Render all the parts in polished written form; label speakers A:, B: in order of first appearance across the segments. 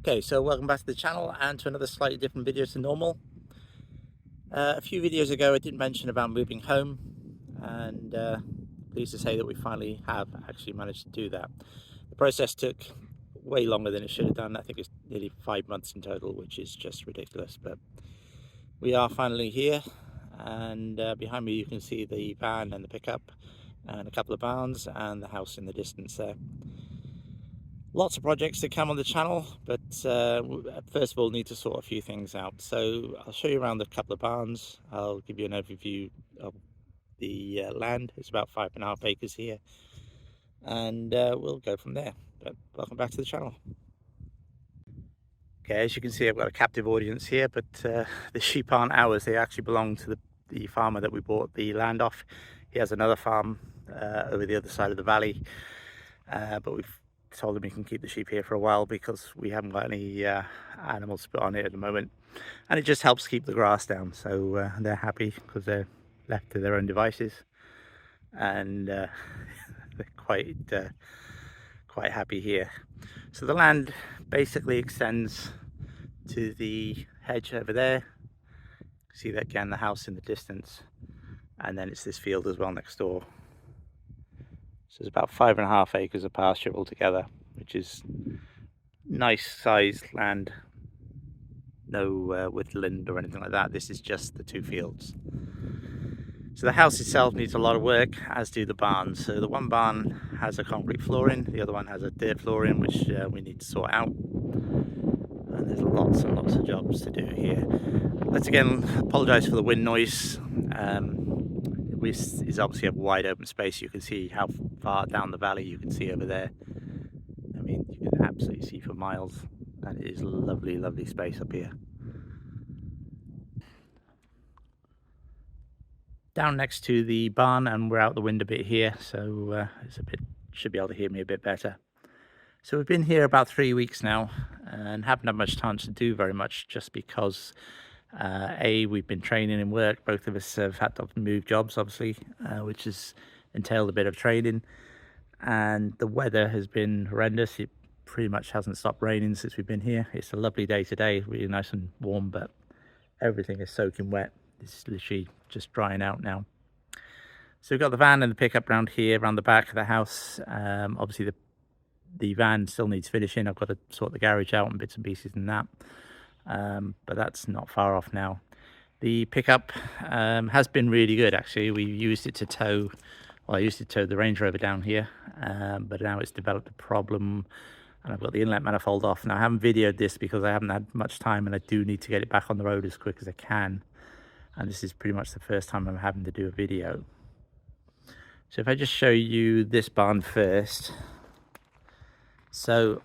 A: Okay, so welcome back to the channel and to another slightly different video to normal. A few videos ago I did mention about moving home, and pleased to say that we finally have actually managed to do that. The process took way longer than it should have done. I think it's nearly 5 months in total, which is just ridiculous, but we are finally here. And behind me you can see the van and the pickup and a couple of barns and the house in the distance there. Lots of projects to come on the channel, but first of all need to sort a few things out. So I'll show you around a couple of barns. I'll give you an overview of the land. It's about 5.5 acres here, and we'll go from there. But welcome back to the channel. Okay, as you can see, I've got a captive audience here, but the sheep aren't ours. They actually belong to the farmer that we bought the land off. He has another farm over the other side of the valley, but we've told him he can keep the sheep here for a while because we haven't got any animals to put on it at the moment, and it just helps keep the grass down. So they're happy because they're left to their own devices, and they're quite happy here. So the land basically extends to the hedge over there. See that again, the house in the distance, and then it's this field as well next door. So it's about 5.5 acres of pasture altogether, which is nice sized land. No woodland or anything like that. This is just the two fields. So the house itself needs a lot of work, as do the barns. So the one barn has a concrete flooring, the other one has a dirt flooring, which we need to sort out. And there's lots and lots of jobs to do here. Let's again apologise for the wind noise. This is obviously a wide open space. You can see how far down the valley you can see over there. I mean, you can absolutely see for miles, and it is lovely, lovely space up here. Down next to the barn, and we're out the wind a bit here, so it's should be able to hear me a bit better. So we've been here about 3 weeks now and haven't had much time to do very much, just because we've been training in work. Both of us have had to move jobs, obviously, which has entailed a bit of training, and the weather has been horrendous. It pretty much hasn't stopped raining since we've been here. It's a lovely day today, really nice and warm, but everything is soaking wet. It's literally just drying out now. So we've got the van and the pickup around here, around the back of the house. Obviously the van still needs finishing. I've got to sort the garage out and bits and pieces and that, but that's not far off now. The pickup has been really good, actually. We used it to tow, well, I used to tow the Range Rover down here, but now it's developed a problem, and I've got the inlet manifold off. Now I haven't videoed this because I haven't had much time, and I do need to get it back on the road as quick as I can, and this is pretty much the first time I'm having to do a video. So if I just show you this barn first. So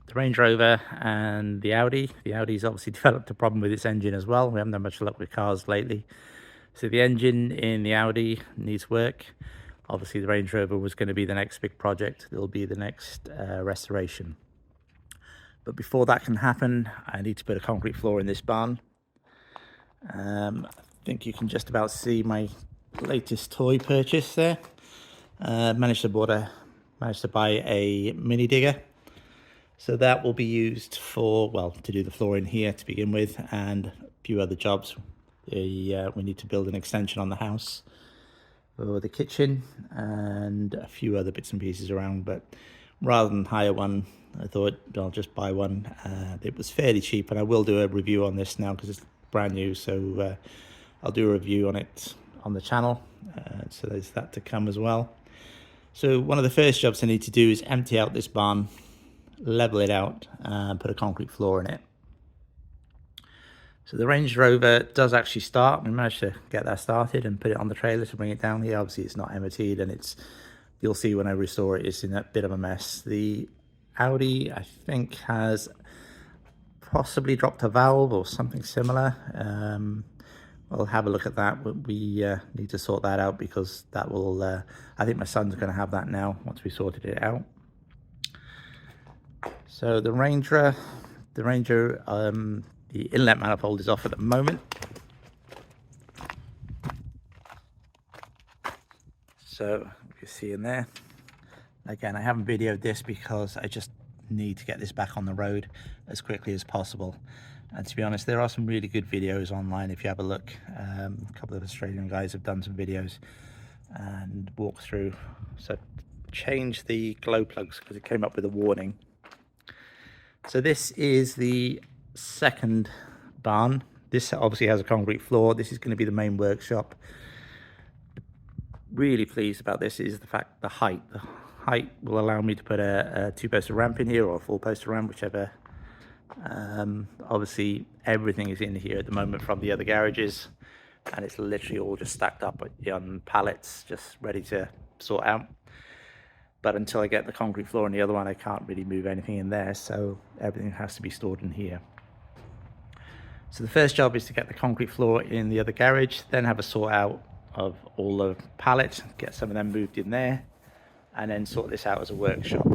A: the Range Rover and the Audi's obviously developed a problem with its engine as well. We haven't had much luck with cars lately. So the engine in the Audi needs work. Obviously the Range Rover was going to be the next big project. It'll be the next restoration. But before that can happen, I need to put a concrete floor in this barn. I think you can just about see my latest toy purchase there. Managed to buy a mini digger. So that will be used for, well, to do the flooring here to begin with, and a few other jobs. We need to build an extension on the house for the kitchen and a few other bits and pieces around, but rather than hire one, I thought I'll just buy one. It was fairly cheap, and I will do a review on this now because it's brand new, so I'll do a review on it on the channel. So there's that to come as well. So one of the first jobs I need to do is empty out this barn, level it out, and put a concrete floor in it. So the Range Rover does actually start. We managed to get that started and put it on the trailer to bring it down here. Obviously it's not MOT'd, and you'll see when I restore it, it's in a bit of a mess. The Audi, I think, has possibly dropped a valve or something similar. We'll have a look at that. We need to sort that out because that will, I think my son's going to have that now once we sorted it out. So the Ranger, the inlet manifold is off at the moment. So you see in there. Again, I haven't videoed this because I just need to get this back on the road as quickly as possible. And to be honest, there are some really good videos online if you have a look. A couple of Australian guys have done some videos and walked through. So change the glow plugs because it came up with a warning. So this is the second barn. This obviously has a concrete floor. This is going to be the main workshop. Really pleased about this is the fact the height will allow me to put a two-poster ramp in here, or a four-poster ramp, whichever. Obviously everything is in here at the moment from the other garages, and it's literally all just stacked up on pallets just ready to sort out. But until I get the concrete floor in the other one, I can't really move anything in there, so everything has to be stored in here. So the first job is to get the concrete floor in the other garage, then have a sort out of all the pallets, get some of them moved in there, and then sort this out as a workshop.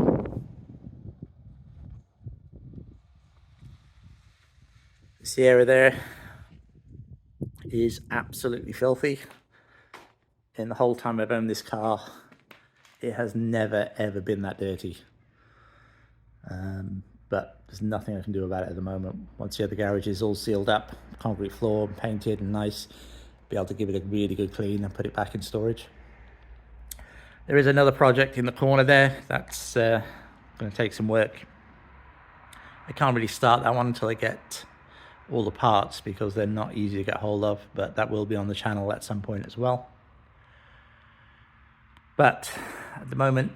A: This area there is absolutely filthy. In the whole time I've owned this car, it has never ever been that dirty. But there's nothing I can do about it at the moment. Once the other garage is all sealed up, concrete floor, painted and nice, be able to give it a really good clean and put it back in storage. There is another project in the corner there that's going to take some work. I can't really start that one until I get all the parts because they're not easy to get hold of, but that will be on the channel at some point as well. But at the moment,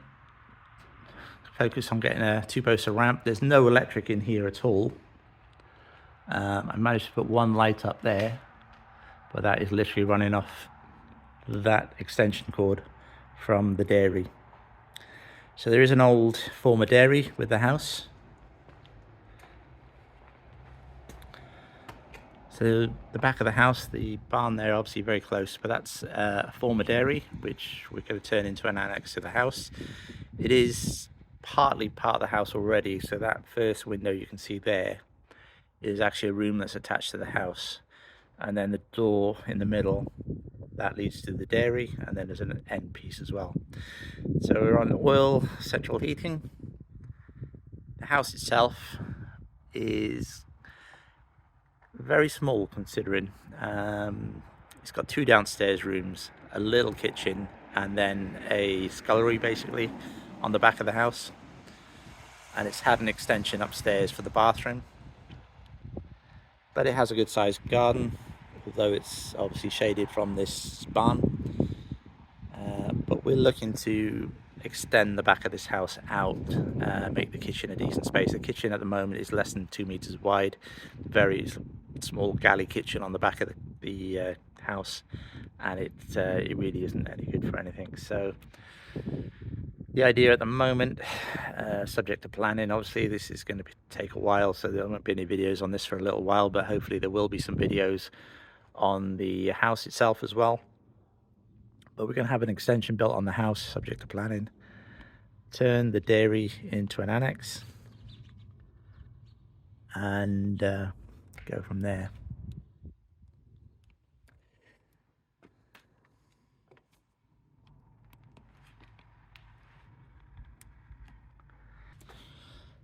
A: focus on getting a two-poster ramp. There's no electric in here at all. I managed to put one light up there, but that is literally running off that extension cord from the dairy. So there is an old former dairy with the house. So the back of the house, the barn there, obviously very close, but that's a former dairy, which we're going to turn into an annex to the house. It is partly part of the house already, so that first window you can see there is actually a room that's attached to the house. And then the door in the middle, that leads to the dairy, and then there's an end piece as well. So we're on oil central heating. The house itself is very small considering. It's got two downstairs rooms, a little kitchen, and then a scullery basically on the back of the house. And it's had an extension upstairs for the bathroom. But it has a good sized garden, although it's obviously shaded from this barn. But we're looking to extend the back of this house out, make the kitchen a decent space. The kitchen at the moment is less than 2 meters wide, very small galley kitchen on the back of the house, and it really isn't any good for anything. So the idea at the moment, subject to planning, obviously this is going to take a while, so there won't be any videos on this for a little while, but hopefully there will be some videos on the house itself as well. But we're going to have an extension built on the house, subject to planning, turn the dairy into an annex, and go from there.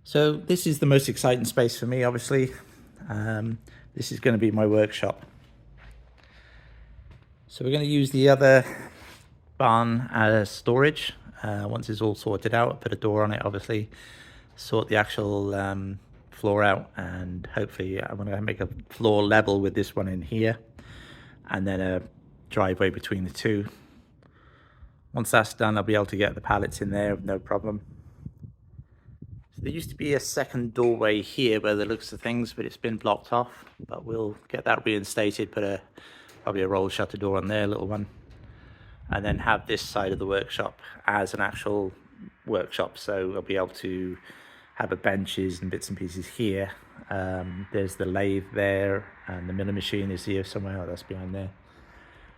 A: So this is the most exciting space for me, obviously. This is going to be my workshop. So we're going to use the other barn as storage. Once it's all sorted out, I'll put a door on it, obviously, sort the actual floor out, and hopefully I'm going to make a floor level with this one in here, and then a driveway between the two. Once that's done, I'll be able to get the pallets in there, no problem. So there used to be a second doorway here by the looks of things, but it's been blocked off. But we'll get that reinstated, put probably a roll shutter door on there, a little one, and then have this side of the workshop as an actual workshop. So I'll be able to have a benches and bits and pieces here. There's the lathe there, and the milling machine is here somewhere. Oh, that's behind there.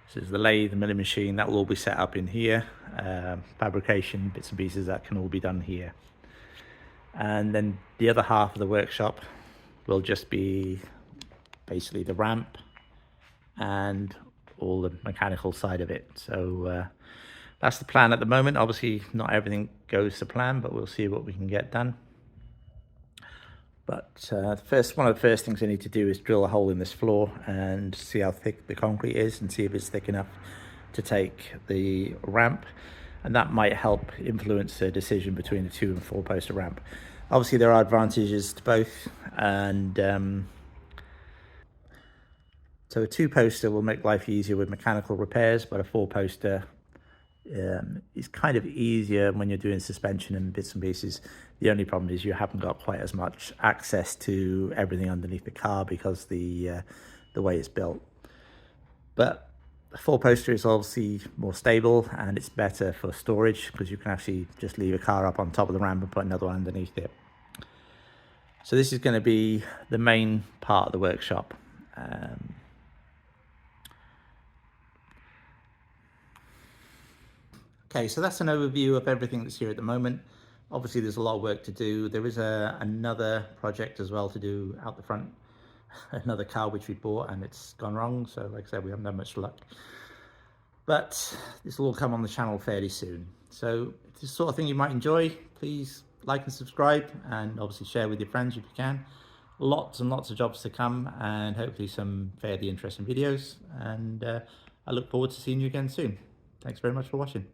A: So there's the lathe, the milling machine, that will all be set up in here. Fabrication, bits and pieces, that can all be done here. And then the other half of the workshop will just be basically the ramp and all the mechanical side of it. So that's the plan at the moment. Obviously not everything goes to plan, but we'll see what we can get done. But one of the first things I need to do is drill a hole in this floor and see how thick the concrete is and see if it's thick enough to take the ramp, and that might help influence the decision between the 2 and 4 poster ramp. Obviously there are advantages to both, and so a 2 poster will make life easier with mechanical repairs, but a 4 poster is kind of easier when you're doing suspension and bits and pieces. The only problem is you haven't got quite as much access to everything underneath the car because the way it's built. But the 4 poster is obviously more stable and it's better for storage because you can actually just leave a car up on top of the ramp and put another one underneath it. So this is going to be the main part of the workshop. Okay, so that's an overview of everything that's here at the moment. Obviously there's a lot of work to do. There is another project as well to do out the front, another car which we bought and it's gone wrong. So like I said, we haven't had much luck. But this will all come on the channel fairly soon. So if this is the sort of thing you might enjoy, please like and subscribe, and obviously share with your friends if you can. Lots and lots of jobs to come, and hopefully some fairly interesting videos. And I look forward to seeing you again soon. Thanks very much for watching.